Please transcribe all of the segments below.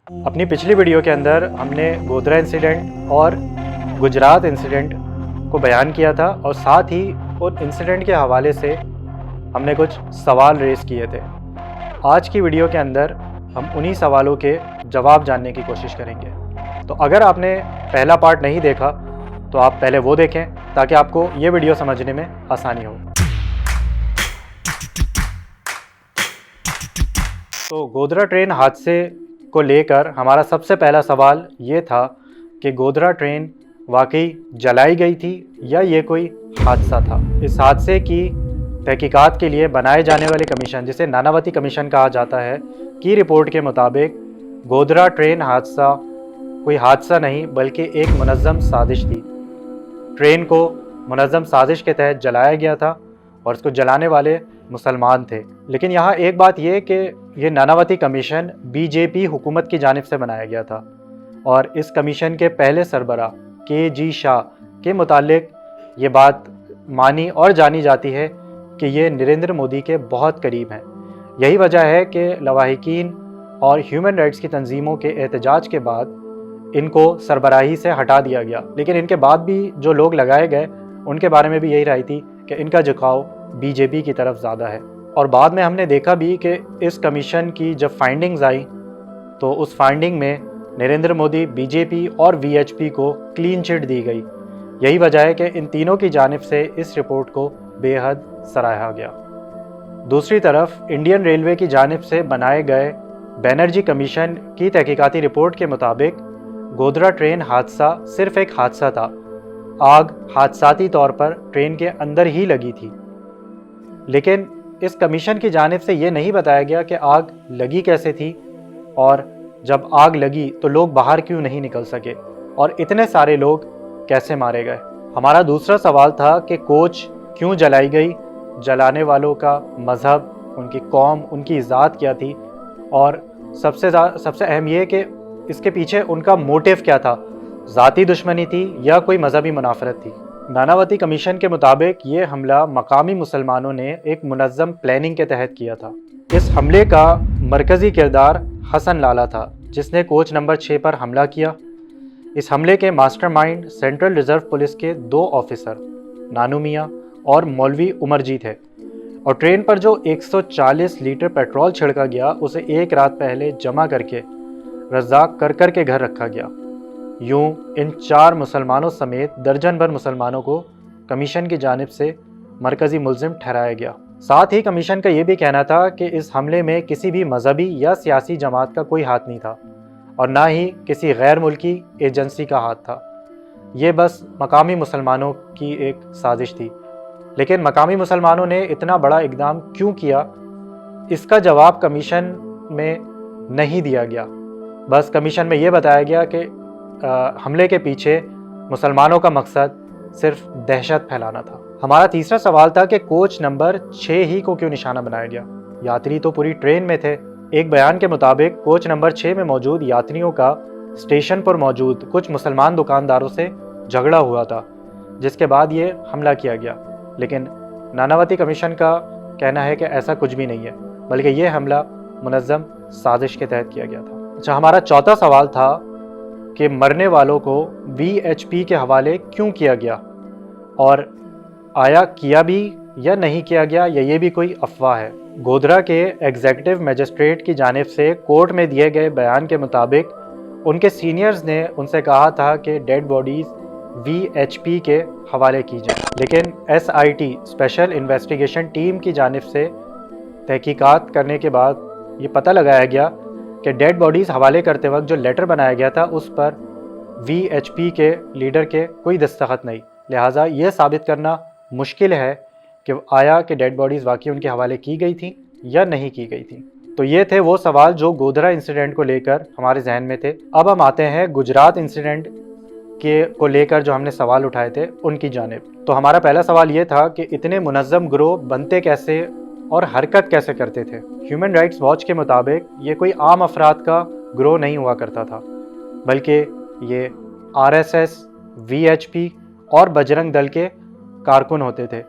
اپنی پچھلی ویڈیو کے اندر ہم نے گودرا انسیڈنٹ اور گجرات انسیڈنٹ کو بیان کیا تھا، اور ساتھ ہی ان انسیڈنٹ کے حوالے سے ہم نے کچھ سوال ریز کیے تھے۔ آج کی ویڈیو کے اندر ہم انہی سوالوں کے جواب جاننے کی کوشش کریں گے۔ تو اگر آپ نے پہلا پارٹ نہیں دیکھا تو آپ پہلے وہ دیکھیں تاکہ آپ کو یہ ویڈیو سمجھنے میں آسانی ہو۔ تو گودرا ٹرین حادثے کو لے کر ہمارا سب سے پہلا سوال یہ تھا کہ گودرا ٹرین واقعی جلائی گئی تھی یا یہ کوئی حادثہ تھا۔ اس حادثے کی تحقیقات کے لیے بنائے جانے والے کمیشن، جسے ناناوتی کمیشن کہا جاتا ہے، کی رپورٹ کے مطابق گودرا ٹرین حادثہ کوئی حادثہ نہیں بلکہ ایک منظم سازش تھی۔ ٹرین کو منظم سازش کے تحت جلایا گیا تھا اور اس کو جلانے والے مسلمان تھے۔ لیکن یہاں ایک بات یہ کہ یہ ناناوتی کمیشن بی جے پی حکومت کی جانب سے بنایا گیا تھا، اور اس کمیشن کے پہلے سربراہ کے جی شاہ کے متعلق یہ بات مانی اور جانی جاتی ہے کہ یہ نریندر مودی کے بہت قریب ہیں۔ یہی وجہ ہے کہ لواحقین اور ہیومن رائٹس کی تنظیموں کے احتجاج کے بعد ان کو سربراہی سے ہٹا دیا گیا، لیکن ان کے بعد بھی جو لوگ لگائے گئے ان کے بارے میں بھی یہی رائے تھی کہ ان کا جھکاؤ بی جے پی کی طرف زیادہ ہے۔ اور بعد میں ہم نے دیکھا بھی کہ اس کمیشن کی جب فائنڈنگز آئیں تو اس فائنڈنگ میں نریندر مودی، بی جے پی اور وی ایچ پی کو کلین چٹ دی گئی۔ یہی وجہ ہے کہ ان تینوں کی جانب سے اس رپورٹ کو بے حد سراہا گیا۔ دوسری طرف انڈین ریلوے کی جانب سے بنائے گئے بینرجی کمیشن کی تحقیقاتی رپورٹ کے مطابق گودرا ٹرین حادثہ صرف ایک حادثہ تھا۔ آگ حادثاتی طور پر ٹرین کے اندر ہی لگی تھی، لیکن اس کمیشن کی جانب سے یہ نہیں بتایا گیا کہ آگ لگی کیسے تھی، اور جب آگ لگی تو لوگ باہر کیوں نہیں نکل سکے، اور اتنے سارے لوگ کیسے مارے گئے۔ ہمارا دوسرا سوال تھا کہ کوچ کیوں جلائی گئی، جلانے والوں کا مذہب، ان کی قوم، ان کی ذات کیا تھی، اور سب سے اہم یہ کہ اس کے پیچھے ان کا موٹیو کیا تھا، ذاتی دشمنی تھی یا کوئی مذہبی منافرت تھی۔ ناناوتی کمیشن کے مطابق یہ حملہ مقامی مسلمانوں نے ایک منظم پلاننگ کے تحت کیا تھا۔ اس حملے کا مرکزی کردار حسن لالا تھا، جس نے کوچ نمبر 6 پر حملہ کیا۔ اس حملے کے master mind central reserve police کے 2 آفیسر نانو میاں اور مولوی عمر جی تھے، اور ٹرین پر جو 140 لیٹر پیٹرول چھڑکا گیا اسے ایک رات پہلے جمع کر کے رزاق کرکر کے گھر رکھا گیا۔ یوں ان 4 مسلمانوں سمیت درجن بھر مسلمانوں کو کمیشن کی جانب سے مرکزی ملزم ٹھہرایا گیا۔ ساتھ ہی کمیشن کا یہ بھی کہنا تھا کہ اس حملے میں کسی بھی مذہبی یا سیاسی جماعت کا کوئی ہاتھ نہیں تھا، اور نہ ہی کسی غیر ملکی ایجنسی کا ہاتھ تھا۔ یہ بس مقامی مسلمانوں کی ایک سازش تھی۔ لیکن مقامی مسلمانوں نے اتنا بڑا اقدام کیوں کیا، اس کا جواب کمیشن میں نہیں دیا گیا۔ بس کمیشن میں یہ بتایا گیا کہ حملے کے پیچھے مسلمانوں کا مقصد صرف دہشت پھیلانا تھا۔ ہمارا تیسرا سوال تھا کہ کوچ نمبر 6 ہی کو کیوں نشانہ بنایا گیا، یاتری تو پوری ٹرین میں تھے۔ ایک بیان کے مطابق کوچ نمبر 6 میں موجود یاتریوں کا اسٹیشن پر موجود کچھ مسلمان دکانداروں سے جھگڑا ہوا تھا، جس کے بعد یہ حملہ کیا گیا۔ لیکن ناناوتی کمیشن کا کہنا ہے کہ ایسا کچھ بھی نہیں ہے، بلکہ یہ حملہ منظم سازش کے تحت کیا گیا تھا۔ اچھا، ہمارا چوتھا سوال تھا کہ مرنے والوں کو وی ایچ پی کے حوالے کیوں کیا گیا، اور آیا کیا بھی یا نہیں کیا گیا، یا یہ بھی کوئی افواہ ہے۔ گودرا کے ایگزیکٹو میجسٹریٹ کی جانب سے کورٹ میں دیے گئے بیان کے مطابق ان کے سینئرز نے ان سے کہا تھا کہ dead bodies V H P کے حوالے کی جائیں، لیکن S I T special investigation team کی جانب سے تحقیقات کرنے کے بعد یہ پتہ لگایا گیا کہ ڈیڈ باڈیز حوالے کرتے وقت جو لیٹر بنایا گیا تھا اس پر وی ایچ پی کے لیڈر کے کوئی دستخط نہیں، لہٰذا یہ ثابت کرنا مشکل ہے کہ آیا کہ ڈیڈ باڈیز واقعی ان کے حوالے کی گئی تھیں یا نہیں کی گئی تھیں۔ تو یہ تھے وہ سوال جو گودرا انسیڈنٹ کو لے کر ہمارے ذہن میں تھے۔ اب ہم آتے ہیں گجرات انسیڈنٹ کو لے کر جو ہم نے سوال اٹھائے تھے ان کی جانب۔ تو ہمارا پہلا سوال یہ تھا کہ اتنے منظم گروہ بنتے کیسے اور حرکت کیسے کرتے تھے۔ ہیومن رائٹس واچ کے مطابق یہ کوئی عام افراد کا گروہ نہیں ہوا کرتا تھا، بلکہ یہ R S S, V H P اور بجرنگ دل کے کارکن ہوتے تھے،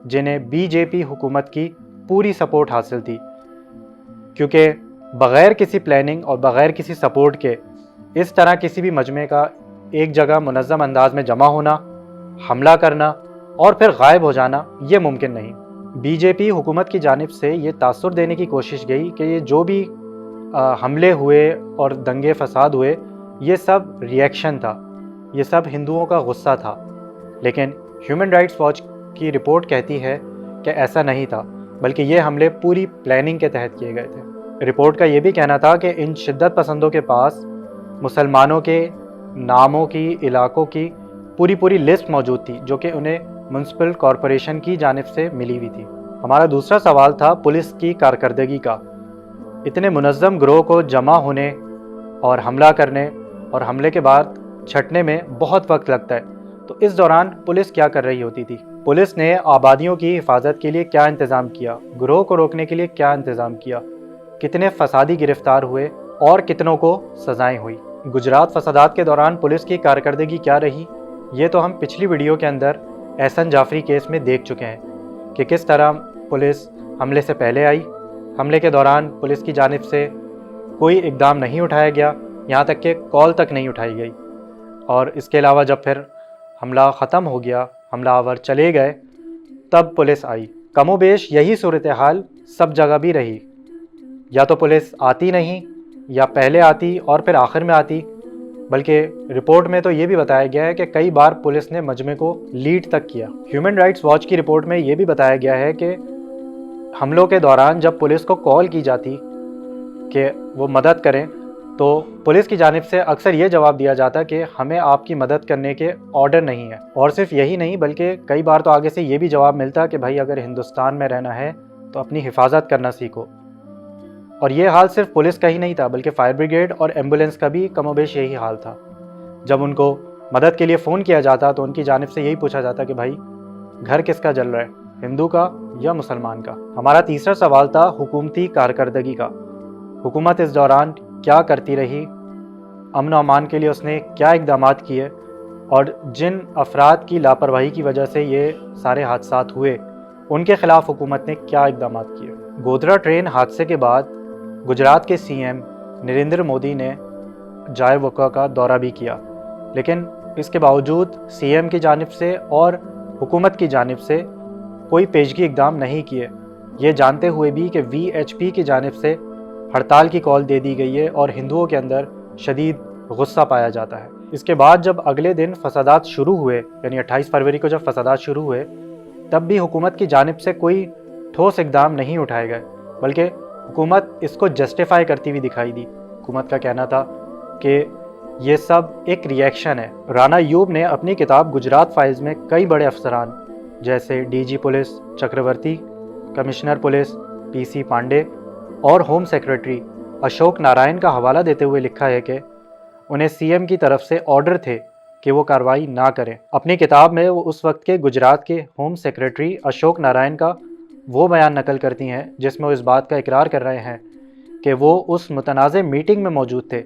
جنہیں بی جے پی حکومت کی پوری سپورٹ حاصل تھی، کیونکہ بغیر کسی پلاننگ اور بغیر کسی سپورٹ کے اس طرح کسی بھی مجمع کا ایک جگہ منظم انداز میں جمع ہونا، حملہ کرنا اور پھر غائب ہو جانا یہ ممکن نہیں۔ بی جے پی حکومت کی جانب سے یہ تاثر دینے کی کوشش گئی کہ یہ جو بھی حملے ہوئے اور دنگے فساد ہوئے یہ سب ریئیکشن تھا، یہ سب ہندوؤں کا غصہ تھا، لیکن ہیومن رائٹس واچ کی رپورٹ کہتی ہے کہ ایسا نہیں تھا، بلکہ یہ حملے پوری پلاننگ کے تحت کیے گئے تھے۔ رپورٹ کا یہ بھی کہنا تھا کہ ان شدت پسندوں کے پاس مسلمانوں کے ناموں کی، علاقوں کی پوری لسٹ موجود تھی جو کہ انہیں میونسپل کارپوریشن کی جانب سے ملی ہوئی تھی۔ ہمارا دوسرا سوال تھا پولیس کی کارکردگی کا۔ اتنے منظم گروہ کو جمع ہونے اور حملہ کرنے اور حملے کے بعد چھٹنے میں بہت وقت لگتا ہے، تو اس دوران پولیس کیا کر رہی ہوتی تھی؟ پولیس نے آبادیوں کی حفاظت کے لیے کیا انتظام کیا؟ گروہ کو روکنے کے لیے کیا انتظام کیا؟ کتنے فسادی گرفتار ہوئے اور کتنوں کو سزائیں ہوئی؟ گجرات فسادات کے دوران پولیس کی کارکردگی کیا رہی؟ یہ تو ہم پچھلی ویڈیو کے اندر احسن جعفری کیس میں دیکھ چکے ہیں کہ کس طرح پولیس حملے سے پہلے آئی، حملے کے دوران پولیس کی جانب سے کوئی اقدام نہیں اٹھایا گیا، یہاں تک کہ کال تک نہیں اٹھائی گئی، اور اس کے علاوہ جب پھر حملہ ختم ہو گیا، حملہ آور چلے گئے، تب پولیس آئی۔ کم و بیش یہی صورتحال سب جگہ بھی رہی، یا تو پولیس آتی نہیں یا پہلے آتی اور پھر آخر میں آتی، بلکہ رپورٹ میں تو یہ بھی بتایا گیا ہے کہ کئی بار پولیس نے مجمع کو لیڈ تک کیا۔ ہیومن رائٹس واچ کی رپورٹ میں یہ بھی بتایا گیا ہے کہ حملوں کے دوران جب پولیس کو کال کی جاتی کہ وہ مدد کریں تو پولیس کی جانب سے اکثر یہ جواب دیا جاتا کہ ہمیں آپ کی مدد کرنے کے آرڈر نہیں ہے، اور صرف یہی نہیں بلکہ کئی بار تو آگے سے یہ بھی جواب ملتا کہ بھائی اگر ہندوستان میں رہنا ہے تو اپنی حفاظت کرنا سیکھو۔ اور یہ حال صرف پولیس کا ہی نہیں تھا بلکہ فائر بریگیڈ اور ایمبولینس کا بھی کم و بیش یہی حال تھا۔ جب ان کو مدد کے لیے فون کیا جاتا تو ان کی جانب سے یہی پوچھا جاتا کہ بھائی گھر کس کا جل رہا ہے، ہندو کا یا مسلمان کا؟ ہمارا تیسرا سوال تھا حکومتی کارکردگی کا۔ حکومت اس دوران کیا کرتی رہی؟ امن و امان کے لیے اس نے کیا اقدامات کیے؟ اور جن افراد کی لاپرواہی کی وجہ سے یہ سارے حادثات ہوئے ان کے خلاف حکومت نے کیا اقدامات کیے؟ گودرا ٹرین حادثے کے بعد گجرات کے سی ایم نریندر مودی نے جائے وقوع کا دورہ بھی کیا، لیکن اس کے باوجود سی ایم کی جانب سے اور حکومت کی جانب سے کوئی پیشگی اقدام نہیں کیے، یہ جانتے ہوئے بھی کہ وی ایچ پی کی جانب سے ہڑتال کی کال دے دی گئی ہے اور ہندوؤں کے اندر شدید غصہ پایا جاتا ہے۔ اس کے بعد جب اگلے دن فسادات شروع ہوئے، یعنی 28 فروری کو جب فسادات شروع ہوئے، تب بھی حکومت کی جانب سے کوئی ٹھوس اقدام نہیں اٹھائے گئے، بلکہ حکومت اس کو جسٹیفائی کرتی ہوئی دکھائی دی۔ حکومت کا کہنا تھا کہ یہ سب ایک ریئیکشن ہے۔ رانا ایوب نے اپنی کتاب گجرات فائلز میں کئی بڑے افسران جیسے D G police Chakravarty, commissioner police P C Pandey اور ہوم سیکرٹری اشوک نارائن کا حوالہ دیتے ہوئے لکھا ہے کہ انہیں سی ایم کی طرف سے آرڈر تھے کہ وہ کارروائی نہ کریں۔ اپنی کتاب میں وہ اس وقت کے گجرات کے ہوم سیکرٹری اشوک نارائن کا وہ بیان نقل کرتی ہیں جس میں وہ اس بات کا اقرار کر رہے ہیں کہ وہ اس متنازع میٹنگ میں موجود تھے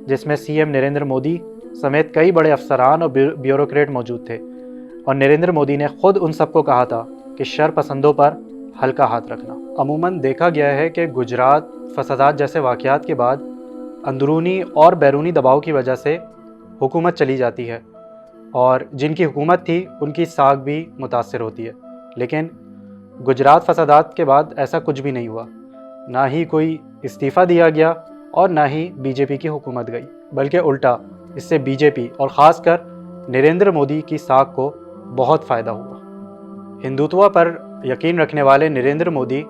جس میں سی ایم نریندر مودی سمیت کئی بڑے افسران اور بیوروکریٹ موجود تھے، اور نریندر مودی نے خود ان سب کو کہا تھا کہ شر پسندوں پر ہلکا ہاتھ رکھنا۔ عموماً دیکھا گیا ہے کہ گجرات فسادات جیسے واقعات کے بعد اندرونی اور بیرونی دباؤ کی وجہ سے حکومت چلی جاتی ہے، اور جن کی حکومت تھی ان کی ساکھ بھی متاثر ہوتی ہے، لیکن گجرات فسادات کے بعد ایسا کچھ بھی نہیں ہوا، نہ ہی کوئی استعفیٰ دیا گیا اور نہ ہی بی جے پی کی حکومت گئی، بلکہ الٹا اس سے بی جے پی اور خاص کر نریندر مودی کی ساکھ کو بہت فائدہ ہوا۔ ہندوتوا پر یقین رکھنے والے نریندر مودی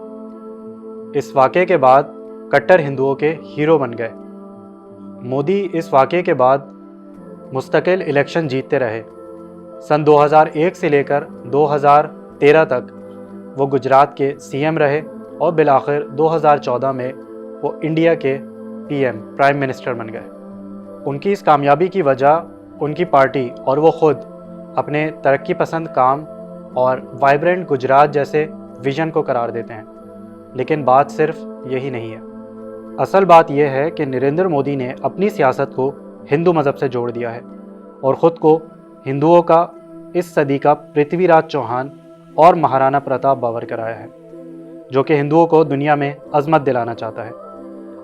اس واقعے کے بعد کٹر ہندوؤں کے ہیرو بن گئے۔ مودی اس واقعے کے بعد مستقل الیکشن جیتتے رہے۔ سن 2001 سے لے کر 2013 تک وہ گجرات کے سی ایم رہے، اور بالآخر 2014 میں وہ انڈیا کے پی ایم پرائم منسٹر بن گئے۔ ان کی اس کامیابی کی وجہ ان کی پارٹی اور وہ خود اپنے ترقی پسند کام اور وائبرنٹ گجرات جیسے ویژن کو قرار دیتے ہیں، لیکن بات صرف یہی نہیں ہے۔ اصل بات یہ ہے کہ نریندر مودی نے اپنی سیاست کو ہندو مذہب سے جوڑ دیا ہے اور خود کو ہندوؤں کا اس صدی کا پرتھوی راج چوہان اور مہارانا پرتاپ باور کرایا ہے، جو کہ ہندوؤں کو دنیا میں عظمت دلانا چاہتا ہے۔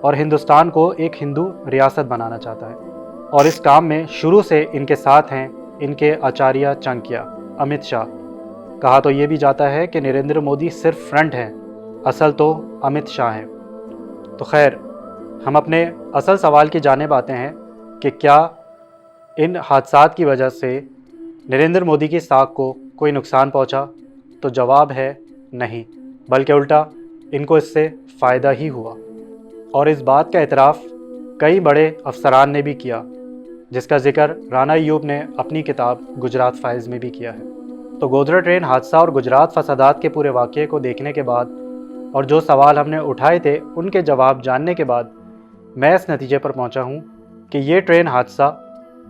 اور ہندوستان کو ایک ہندو ریاست بنانا چاہتا ہے، اور اس کام میں شروع سے ان کے ساتھ ہیں ان کے آچاریہ چانکیہ، امت شاہ۔ کہا تو یہ بھی جاتا ہے کہ نریندر مودی صرف فرنٹ ہیں، اصل تو امت شاہ ہیں۔ تو خیر، ہم اپنے اصل سوال کی جانب آتے ہیں کہ کیا ان حادثات کی وجہ سے نریندر مودی کی ساکھ کو کوئی نقصان پہنچا؟ تو جواب ہے نہیں، بلکہ الٹا ان کو اس سے فائدہ ہی ہوا، اور اس بات کا اعتراف کئی بڑے افسران نے بھی کیا، جس کا ذکر رانا ایوب نے اپنی کتاب گجرات فائلز میں بھی کیا ہے۔ تو گودھرا ٹرین حادثہ اور گجرات فسادات کے پورے واقعے کو دیکھنے کے بعد اور جو سوال ہم نے اٹھائے تھے ان کے جواب جاننے کے بعد میں اس نتیجے پر پہنچا ہوں کہ یہ ٹرین حادثہ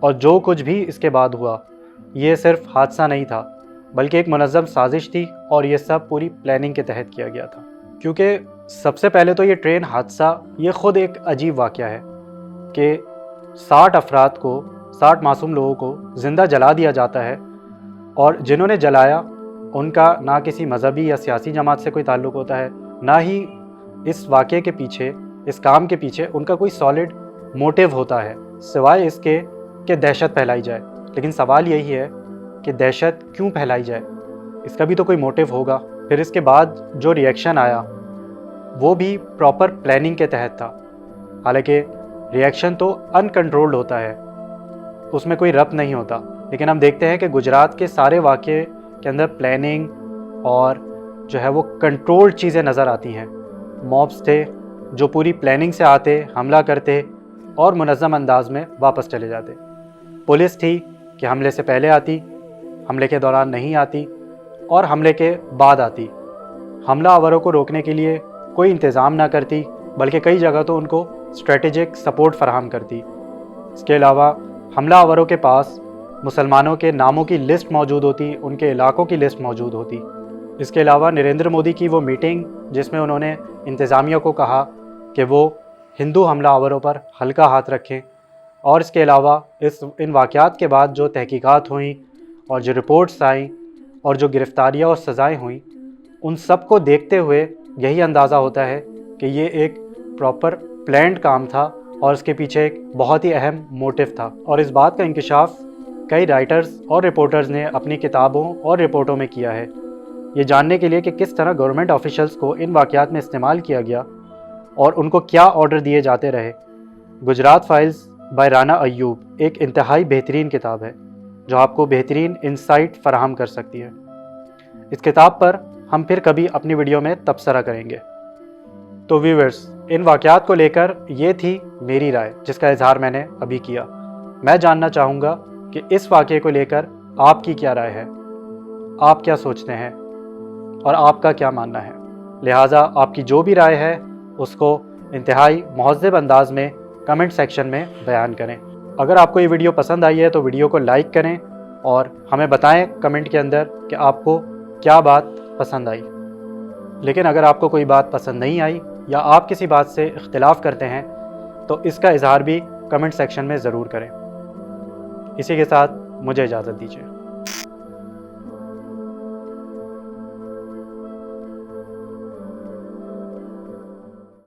اور جو کچھ بھی اس کے بعد ہوا یہ صرف حادثہ نہیں تھا، بلکہ ایک منظم سازش تھی، اور یہ سب پوری پلاننگ کے تحت کیا گیا تھا۔ کیونکہ سب سے پہلے تو یہ ٹرین حادثہ یہ خود ایک عجیب واقعہ ہے کہ 60 افراد کو، 60 معصوم لوگوں کو زندہ جلا دیا جاتا ہے، اور جنہوں نے جلایا ان کا نہ کسی مذہبی یا سیاسی جماعت سے کوئی تعلق ہوتا ہے، نہ ہی اس واقعے کے پیچھے، اس کام کے پیچھے ان کا کوئی سالڈ موٹیو ہوتا ہے، سوائے اس کے کہ دہشت پھیلائی جائے۔ لیکن سوال یہی ہے کہ دہشت کیوں پھیلائی جائے؟ اس کا بھی تو کوئی موٹیو ہوگا۔ پھر اس کے بعد جو ریئیکشن آیا وہ بھی پراپر پلاننگ کے تحت تھا، حالانکہ ریئیکشن تو ان کنٹرولڈ ہوتا ہے، اس میں کوئی ربط نہیں ہوتا۔ لیکن ہم دیکھتے ہیں کہ گجرات کے سارے واقعے کے اندر پلاننگ اور جو ہے وہ کنٹرولڈ چیزیں نظر آتی ہیں۔ موبس تھے جو پوری پلاننگ سے آتے، حملہ کرتے اور منظم انداز میں واپس چلے جاتے۔ پولیس تھی کہ حملے سے پہلے آتی، حملے کے دوران نہیں آتی، اور حملے کے بعد آتی۔ حملہ آوروں کو روکنے کے لیے کوئی انتظام نہ کرتی، بلکہ کئی جگہ تو ان کو اسٹریٹجک سپورٹ فراہم کرتی۔ اس کے علاوہ حملہ آوروں کے پاس مسلمانوں کے ناموں کی لسٹ موجود ہوتی، ان کے علاقوں کی لسٹ موجود ہوتی۔ اس کے علاوہ نریندر مودی کی وہ میٹنگ جس میں انہوں نے انتظامیہ کو کہا کہ وہ ہندو حملہ آوروں پر ہلکا ہاتھ رکھیں، اور اس کے علاوہ ان واقعات کے بعد جو تحقیقات ہوئیں اور جو رپورٹس آئیں اور جو گرفتاریاں اور سزائیں ہوئیں، ان سب کو دیکھتے ہوئے یہی اندازہ ہوتا ہے کہ یہ ایک پراپر پلانڈ کام تھا، اور اس کے پیچھے ایک بہت ہی اہم موٹیو تھا۔ اور اس بات کا انکشاف کئی رائٹرز اور رپورٹرز نے اپنی کتابوں اور رپورٹوں میں کیا ہے، یہ جاننے کے لیے کہ کس طرح گورنمنٹ آفیشلز کو ان واقعات میں استعمال کیا گیا اور ان کو کیا آرڈر دیے جاتے رہے۔ گجرات فائلز بائی رانا ایوب ایک انتہائی بہترین کتاب ہے جو آپ کو بہترین انسائٹ فراہم کر سکتی ہے۔ اس کتاب پر ہم پھر کبھی اپنی ویڈیو میں تبصرہ کریں گے۔ تو ویورز، ان واقعات کو لے کر یہ تھی میری رائے جس کا اظہار میں نے ابھی کیا۔ میں جاننا چاہوں گا کہ اس واقعے کو لے کر آپ کی کیا رائے ہے، آپ کیا سوچتے ہیں اور آپ کا کیا ماننا ہے۔ لہٰذا آپ کی جو بھی رائے ہے اس کو انتہائی مہذب انداز میں کمنٹ سیکشن میں بیان کریں۔ اگر آپ کو یہ ویڈیو پسند آئی ہے تو ویڈیو کو لائک کریں اور ہمیں بتائیں کمنٹ کے اندر کہ آپ کو کیا بات پسند آئی۔ لیکن اگر آپ کو کوئی بات پسند نہیں آئی یا آپ کسی بات سے اختلاف کرتے ہیں تو اس کا اظہار بھی کمنٹ سیکشن میں ضرور کریں۔ اسی کے ساتھ مجھے اجازت دیجیے۔